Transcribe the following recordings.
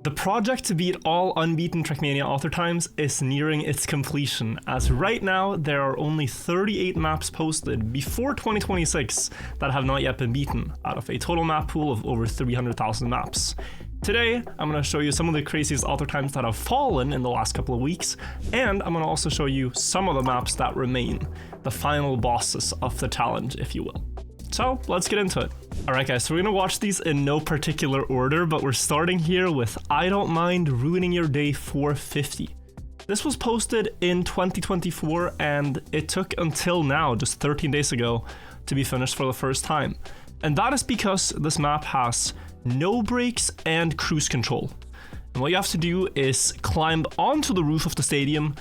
The project to beat all unbeaten Trackmania author times is nearing its completion, as right now there are only 38 maps posted before 2026 that have not yet been beaten, out of a total map pool of over 300,000 maps. Today, I'm going to show you some of the craziest author times that have fallen in the last couple of weeks, and I'm going to also show you some of the maps that remain, the final bosses of the challenge, if you will. So let's get into it. Alright guys, so we're gonna watch these in no particular order, but we're starting here with I Don't Mind Ruining Your Day 450. This was posted in 2024 and it took until now, just 13 days ago, to be finished for the first time. And that is because this map has no brakes and cruise control. And what you have to do is climb onto the roof of the stadium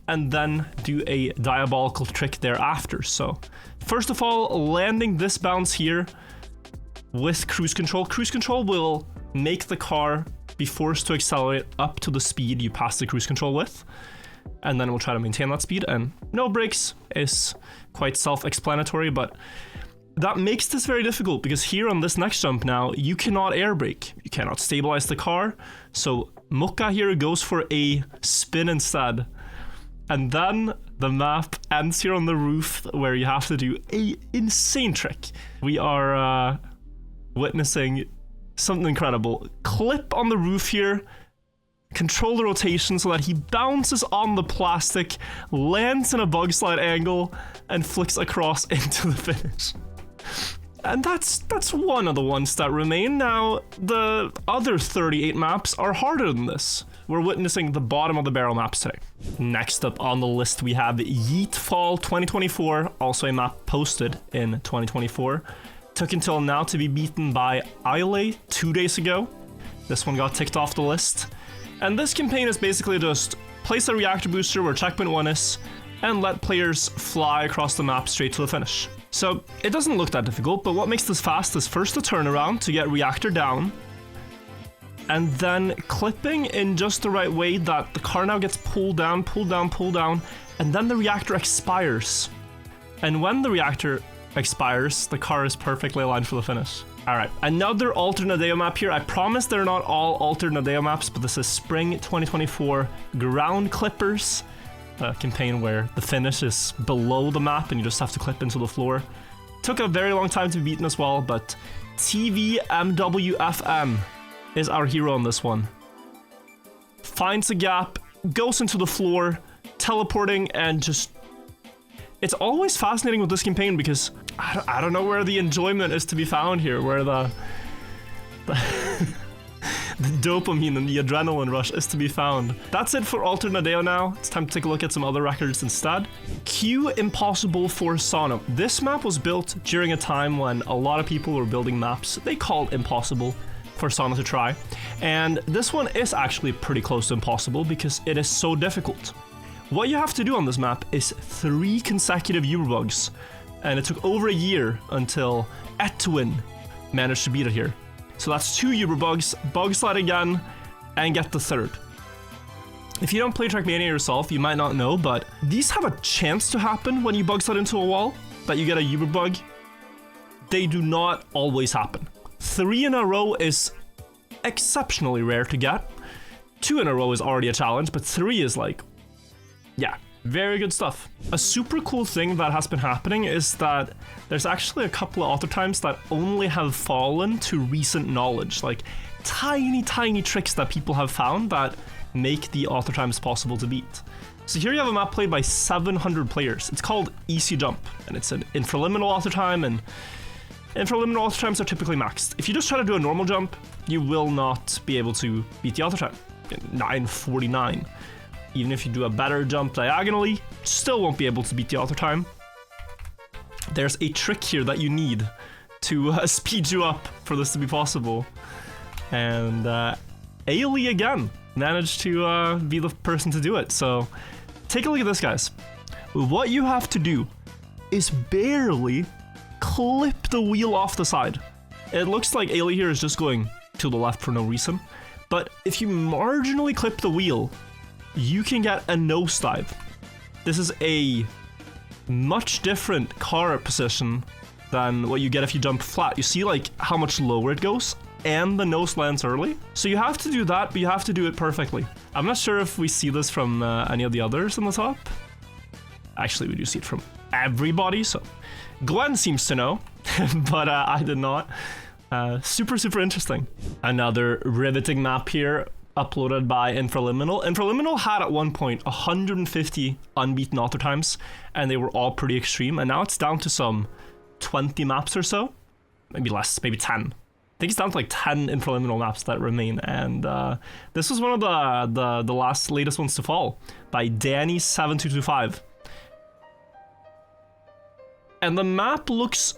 and then do a diabolical trick thereafter. So first of all, landing this bounce here with cruise control. Cruise control will make the car be forced to accelerate up to the speed you pass the cruise control with, and then we'll try to maintain that speed. And no brakes is quite self-explanatory, but that makes this very difficult because here on this next jump now, you cannot air brake. You cannot stabilize the car. So Mukka here goes for a spin instead. And then the map ends here on the roof where you have to do a insane trick. We are witnessing something incredible. Clip on the roof here, control the rotation so that he bounces on the plastic, lands in a bug slide angle, and flicks across into the finish. And that's one of the ones that remain. Now, the other 38 maps are harder than this. We're witnessing the bottom of the barrel maps today. Next up on the list, we have Yeet Fall 2024, also a map posted in 2024. Took until now to be beaten by Aile 2 days ago. This one got ticked off the list. And this campaign is basically just place a reactor booster where checkpoint 1 is, and let players fly across the map straight to the finish. So it doesn't look that difficult, but what makes this fast is first the turnaround to get reactor down, and then clipping in just the right way that the car now gets pulled down, and then the reactor expires. And when the reactor expires, the car is perfectly aligned for the finish. Alright, another alternate Nadeo map here. I promise they're not all alternate Nadeo maps, but this is Spring 2024 Ground Clippers. A campaign where the finish is below the map and you just have to clip into the floor. Took a very long time to be beaten as well, but TVMWFM is our hero on this one. Finds a gap, goes into the floor, teleporting, and just... It's always fascinating with this campaign because I don't know where the enjoyment is to be found here, where the dopamine and the adrenaline rush is to be found. That's it for Alternate Nadeo now. It's time to take a look at some other records instead. Q Impossible for Sono. This map was built during a time when a lot of people were building maps they called impossible for Sono to try. And this one is actually pretty close to impossible because it is so difficult. What you have to do on this map is 3 consecutive Uberbugs, and it took over a year until Etwin managed to beat it here. So that's 2 Uberbugs, bug slide again, and get the 3rd. If you don't play Trackmania yourself, you might not know, but these have a chance to happen when you bug slide into a wall, that you get a Uberbug. They do not always happen. 3 in a row is exceptionally rare to get. 2 in a row is already a challenge, but 3 is like, yeah, very good stuff. A super cool thing that has been happening is that there's actually a couple of author times that only have fallen to recent knowledge, like tiny tricks that people have found that make the author times possible to beat. So here you have a map played by 700 players. It's called Easy Jump, and it's an infraliminal author time, and infraliminal author times are typically maxed. If you just try to do a normal jump, you will not be able to beat the author time. 9:49. Even if you do a better jump diagonally, still won't be able to beat the author time. There's a trick here that you need to speed you up for this to be possible. And Ailey again managed to be the person to do it. So take a look at this, guys. What you have to do is barely clip the wheel off the side. It looks like Ailey here is just going to the left for no reason. But if you marginally clip the wheel, you can get a nosedive. This is a much different car position than what you get if you jump flat. You see like how much lower it goes? and the nose lands early. So you have to do that, but you have to do it perfectly. I'm not sure if we see this from any of the others on the top. Actually, we do see it from everybody, so Glenn seems to know, but I did not. Super, super interesting. Another riveting map here, uploaded by Infraliminal. Infraliminal had at one point 150 unbeaten author times, and they were all pretty extreme, and now it's down to some 20 maps or so. Maybe less, maybe 10. I think it's down to like 10 Infraliminal maps that remain, and this was one of the latest ones to fall, by Danny7225. And the map looks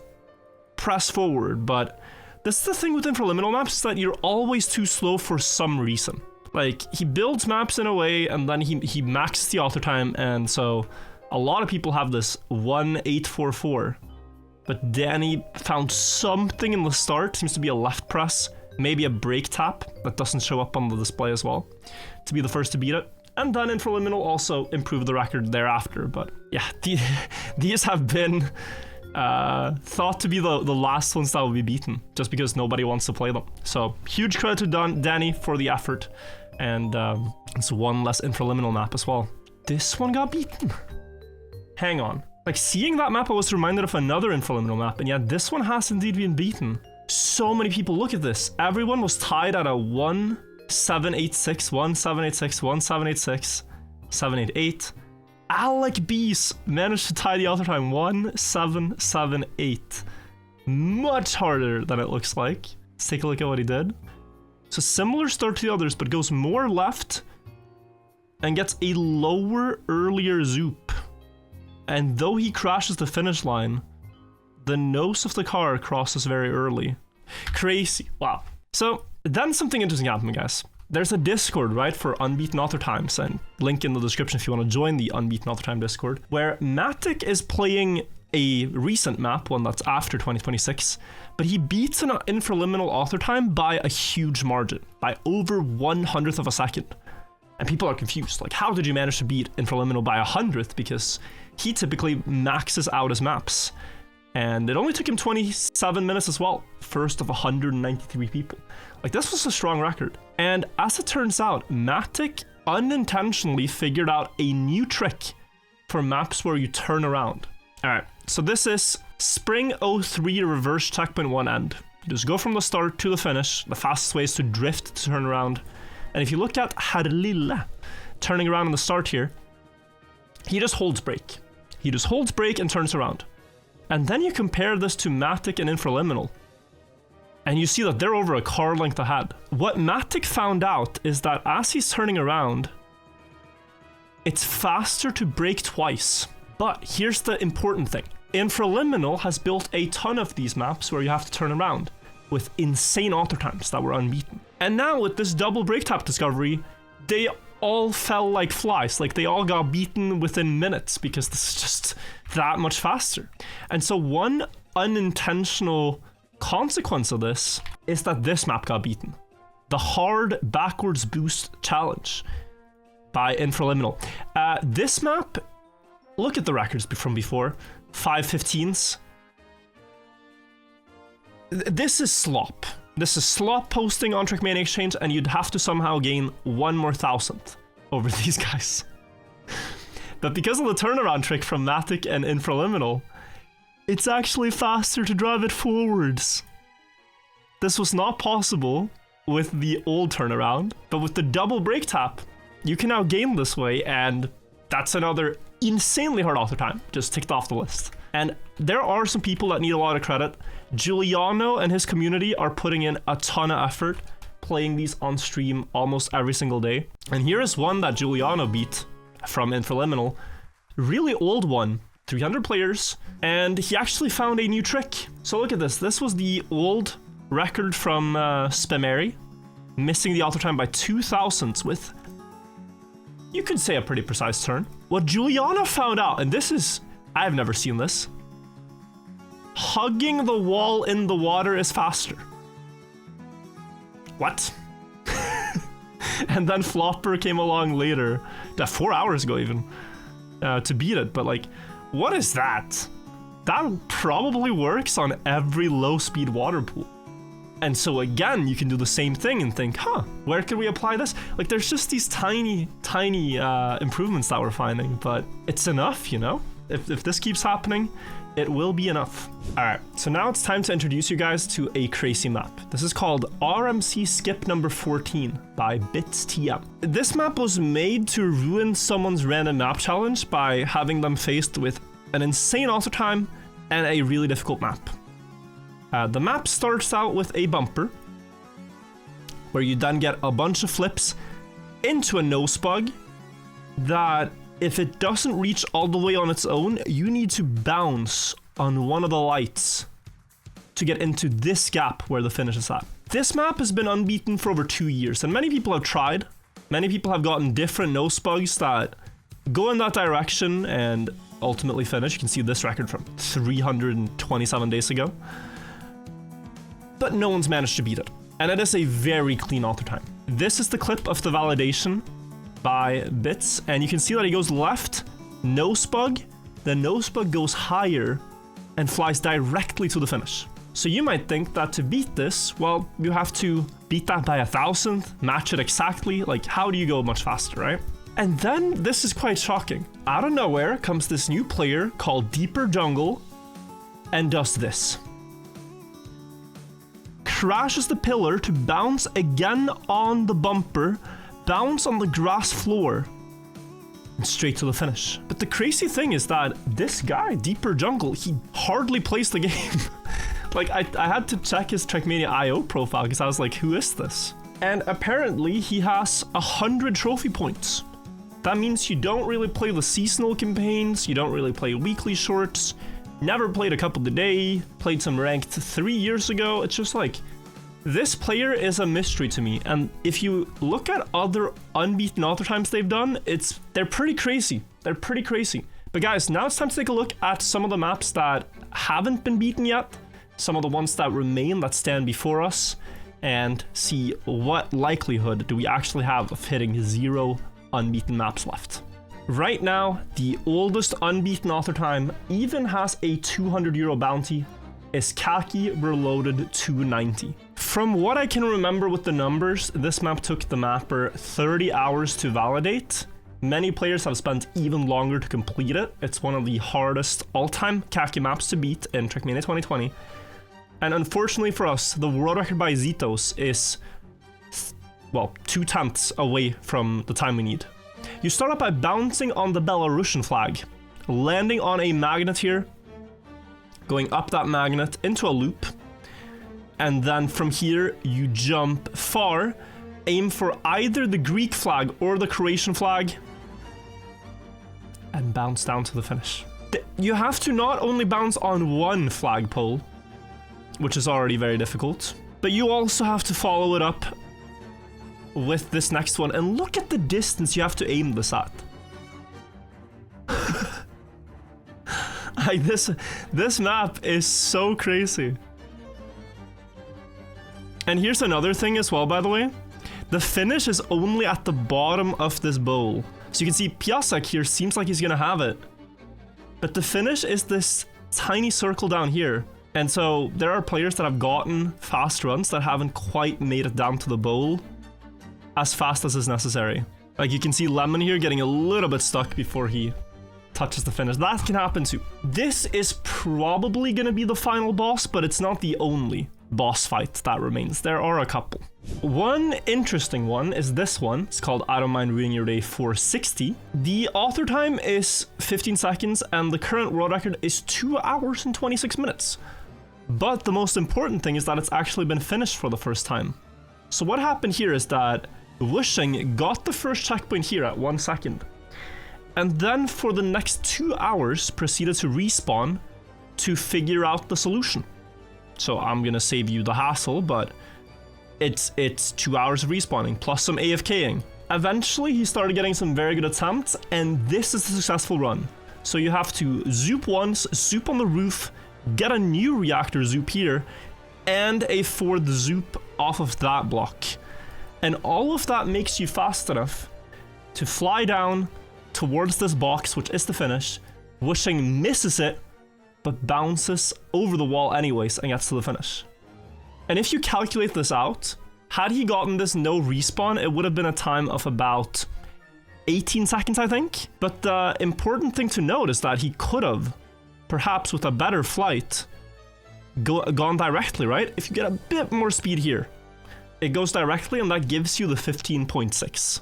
press forward, but this is the thing with Infraliminal maps, is that you're always too slow for some reason. Like, he builds maps in a way, and then he maxes the author time, and so a lot of people have this 1844. But Danny found something in the start, seems to be a left press, maybe a break tap that doesn't show up on the display as well, to be the first to beat it. And then Infraliminal also improved the record thereafter, but yeah, these have been thought to be the last ones that will be beaten, just because nobody wants to play them. So huge credit to Danny for the effort, and it's one less Infraliminal map as well. This one got beaten. Hang on. Like, seeing that map, I was reminded of another Infraliminal map, and yet this one has indeed been beaten. So many people, look at this. Everyone was tied at a 1786, 1786, 1786, 788. Alec Bees managed to tie the author time 1778. Much harder than it looks like. Let's take a look at what he did. So similar start to the others, but goes more left and gets a lower, earlier zoop. And though he crashes the finish line, the nose of the car crosses very early. Crazy. Wow. So then something interesting happened, guys. There's a Discord, right, for unbeaten author times, and link in the description if you want to join the unbeaten author time Discord, where Matic is playing a recent map, one that's after 2026, but he beats an Infraliminal author time by a huge margin, by over 1/100th of a second. And people are confused, like, how did you manage to beat Infraliminal by 100th? Because he typically maxes out his maps. And it only took him 27 minutes as well, first of 193 people. Like, this was a strong record. And as it turns out, Matic unintentionally figured out a new trick for maps where you turn around. Alright, so this is Spring 03 reverse checkpoint one end. You just go from the start to the finish. The fastest way is to drift to turn around. And if you look at Herlille turning around in the start here, he just holds brake. He just holds brake and turns around. And then you compare this to Matic and Infraliminal, and you see that they're over a car length ahead. What Matic found out is that as he's turning around, it's faster to brake twice. But here's the important thing. Infraliminal has built a ton of these maps where you have to turn around, with insane author times that were unbeaten. And now with this double brake tap discovery, they all fell like flies. Like, they all got beaten within minutes because this is just that much faster. And so one unintentional consequence of this is that this map got beaten. The hard backwards boost challenge by Infraliminal. This map, look at the records from before. 515s. This is slop. This is slop posting on Trackmania Exchange, and you'd have to somehow gain 1 more thousandth over these guys. But because of the turnaround trick from Matic and Infraliminal, it's actually faster to drive it forwards. This was not possible with the old turnaround, but with the double brake tap, you can now gain this way, and that's another insanely hard author time, just ticked off the list. And there are some people that need a lot of credit. Giuliano and his community are putting in a ton of effort, playing these on stream almost every single day. And here is one that Giuliano beat from Infraliminal. Really old one, 300 players, and he actually found a new trick. So look at this. This was the old record from Spameri, missing the author time by 2 thousandths with, you could say, a pretty precise turn. What Giuliano found out, and this is, I've never seen this, hugging the wall in the water is faster. What? And then Flopper came along later, 4 hours ago even, to beat it. But like, what is that? That probably works on every low speed water pool. And so again, you can do the same thing and think, huh, where can we apply this? Like, there's just these tiny improvements that we're finding, but it's enough, you know? If this keeps happening, it will be enough. All right, so now it's time to introduce you guys to a crazy map. This is called RMC Skip number 14 by BitsTM. This map was made to ruin someone's random map challenge by having them faced with an insane auto time and a really difficult map. The map starts out with a bumper, where you then get a bunch of flips into a nose bug that, if it doesn't reach all the way on its own, you need to bounce on one of the lights to get into this gap where the finish is at. This map has been unbeaten for over 2 years, and many people have tried. Many people have gotten different nose bugs that go in that direction and ultimately finish. You can see this record from 327 days ago. But no one's managed to beat it. And it is a very clean auto time. This is the clip of the validation by Bits, and you can see that he goes left, nose bug, the nose bug goes higher and flies directly to the finish. So you might think that to beat this, well, you have to beat that by 1,000th, match it exactly. Like, how do you go much faster, right? And then this is quite shocking. Out of nowhere comes this new player called Deeper Jungle and does this. Crashes the pillar to bounce again on the bumper, bounce on the grass floor, and straight to the finish. But the crazy thing is that this guy, Deeper Jungle, he hardly plays the game. Like, I had to check his Trackmania IO profile because I was like, who is this? And apparently he has 100 trophy points. That means you don't really play the seasonal campaigns, you don't really play weekly shorts, never played a couple today, played some ranked 3 years ago. It's just like, this player is a mystery to me, and if you look at other unbeaten auto times they've done, they're pretty crazy. They're pretty crazy. But guys, now it's time to take a look at some of the maps that haven't been beaten yet, some of the ones that remain, that stand before us, and see what likelihood do we actually have of hitting 0 unbeaten maps left. Right now, the oldest unbeaten auto time even has a €200 bounty, is Khaki Reloaded 290. From what I can remember with the numbers, this map took the mapper 30 hours to validate. Many players have spent even longer to complete it. It's one of the hardest all-time Khaki maps to beat in Trackmania 2020. And unfortunately for us, the world record by Zitos is, well, 2/10 away from the time we need. You start out by bouncing on the Belarusian flag, landing on a magnet here, going up that magnet into a loop, and then from here you jump far, aim for either the Greek flag or the Croatian flag, and bounce down to the finish. You have to not only bounce on one flagpole, which is already very difficult, but you also have to follow it up with this next one, and look at the distance you have to aim this at. Like, this map is so crazy. And here's another thing as well, by the way. The finish is only at the bottom of this bowl. So you can see Piasek here seems like he's gonna have it, but the finish is this tiny circle down here. And so there are players that have gotten fast runs that haven't quite made it down to the bowl as fast as is necessary. Like, you can see Lemon here getting a little bit stuck before he touches the finish. That can happen too. This is probably gonna be the final boss, but it's not the only boss fight that remains. There are a couple. One interesting one is this one. It's called I Don't Mind Ruining Your Day 460. The author time is 15 seconds and the current world record is 2 hours and 26 minutes. But the most important thing is that it's actually been finished for the first time. So what happened here is that Wushing got the first checkpoint here at 1 second, and then for the next 2 hours proceeded to respawn to figure out the solution. So I'm gonna save you the hassle, but it's 2 hours of respawning plus some AFKing. Eventually he started getting some very good attempts, and this is a successful run. So you have to zoop once, zoop on the roof, get a new reactor zoop here, and a fourth zoop off of that block. And all of that makes you fast enough to fly down towards this box, which is the finish. Wushing misses it, but bounces over the wall anyways and gets to the finish. And if you calculate this out, had he gotten this no respawn, it would have been a time of about 18 seconds, I think. But the important thing to note is that he could have, perhaps with a better flight, gone directly, right? If you get a bit more speed here, it goes directly and that gives you the 15.6.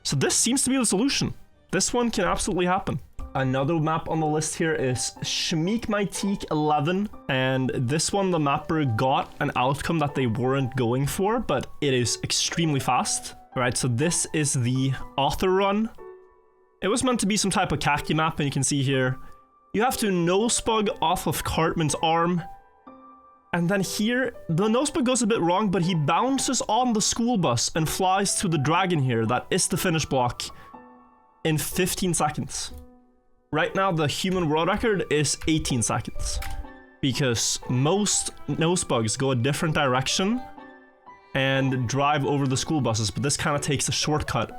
So this seems to be the solution. This one can absolutely happen. Another map on the list here is Shmeekmyteek 11, and this one the mapper got an outcome that they weren't going for, but it is extremely fast. Alright, so this is the author run. It was meant to be some type of khaki map, and you can see here, you have to nosebug off of Cartman's arm, and then here, the nosebug goes a bit wrong, but he bounces on the school bus and flies to the dragon here, that is the finish block, in 15 seconds. Right now, the human world record is 18 seconds, because most nosebugs go a different direction and drive over the school buses, but this kind of takes a shortcut.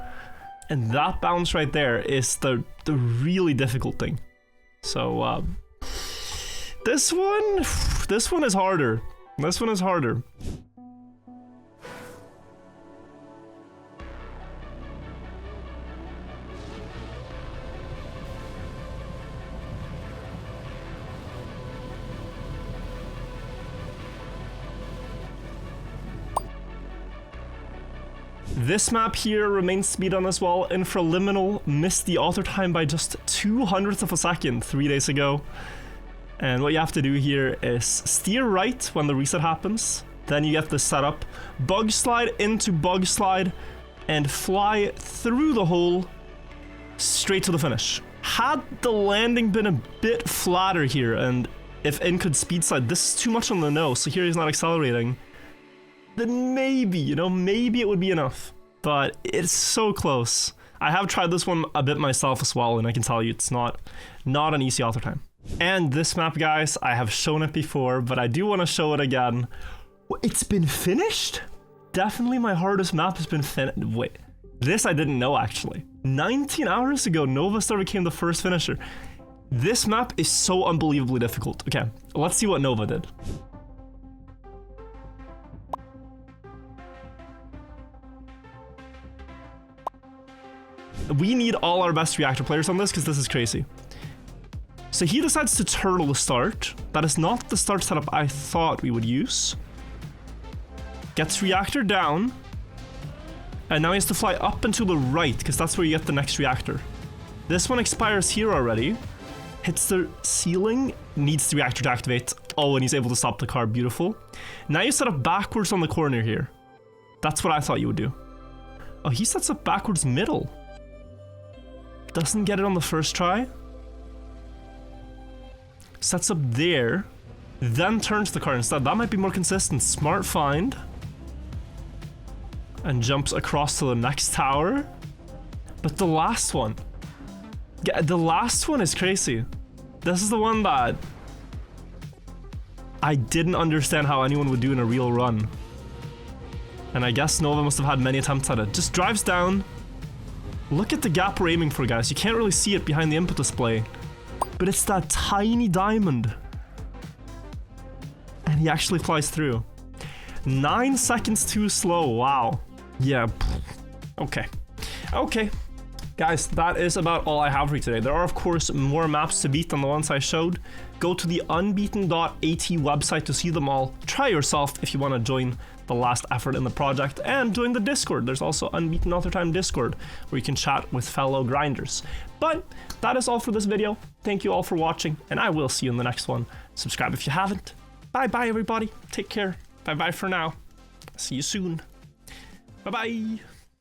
And that bounce right there is the really difficult thing. So, this one is harder. This one is harder. This map here remains to be done as well. Infraliminal missed the author time by just 200th of a second 3 days ago. And what you have to do here is steer right when the reset happens. Then you get the setup, bug slide into bug slide, and fly through the hole straight to the finish. Had the landing been a bit flatter here, and if In could speed slide, this is too much on the nose, so here he's not accelerating, then maybe, you know, maybe it would be enough. But it's so close. I have tried this one a bit myself as well, and I can tell you it's not an easy author time. And this map, guys, I have shown it before, but I do want to show it again. It's been finished? Definitely my hardest map has been finished. Wait, this I didn't know actually. 19 hours ago, Nova Star became the first finisher. This map is so unbelievably difficult. Okay, let's see what Nova did. We need all our best reactor players on this because this is crazy. So he decides to turtle the start. That is not the start setup I thought we would use. Gets reactor down. And now he has to fly up and to the right because that's where you get the next reactor. This one expires here already. Hits the ceiling. Needs the reactor to activate. Oh, and he's able to stop the car. Beautiful. Now you set up backwards on the corner here. That's what I thought you would do. Oh, he sets up backwards middle. Doesn't get it on the first try. Sets up there. Then turns the car instead. That might be more consistent. Smart find. And jumps across to the next tower. But the last one. Yeah, the last one is crazy. This is the one that I didn't understand how anyone would do in a real run. And I guess Nova must have had many attempts at it. Just drives down. Look at the gap we're aiming for, guys. You can't really see it behind the input display. But it's that tiny diamond. And he actually flies through. 9 seconds too slow. Wow. Yeah. Okay. Okay. Guys, that is about all I have for you today. There are, of course, more maps to beat than the ones I showed. Go to the unbeaten.at website to see them all. Try yourself if you want to join the last effort in the project, and join the Discord. There's also Unbeaten Author Time Discord, where you can chat with fellow grinders. But that is all for this video. Thank you all for watching, and I will see you in the next one. Subscribe if you haven't. Bye-bye, everybody. Take care. Bye-bye for now. See you soon. Bye-bye.